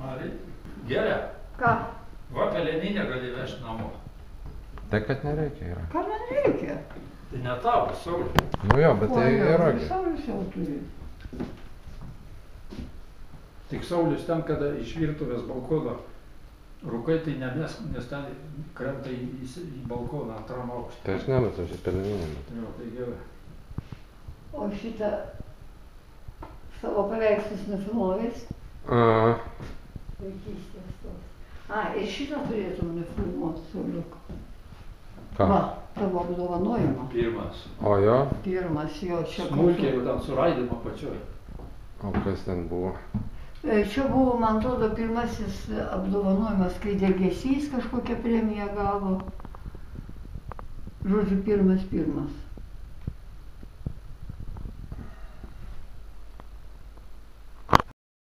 Ar geria? Ką? Va, peleninę gali vežti namo. Tai kad nereikia yra. Ką man reikia? Tai ne tavo, Saulius. Nu jo, bet tai yra. Saulius jau turi. Tik Saulius ten, kada iš virtuvės balkono rūkai, tai nemesk, nes ten krenta į balkoną antram aukštą. Tai aš nemetu, aš į peleninę metu. Jo, tai gerai. O šitą savo paveikslus nufilmuovis? Vaikystės tos. Ir šitą turėtum nufilmuoti, Sauliuk. Ką? Va, tavo apdovanojimą. Pirmas. O jo? Pirmas jo čia. Smulkiai jau ten suraidimo pačioj. O kas ten buvo? Čia buvo, man atrodo, pirmasis apdovanojimas, kai Degėsys kažkokią premiją gavo. Žodžiu, pirmas.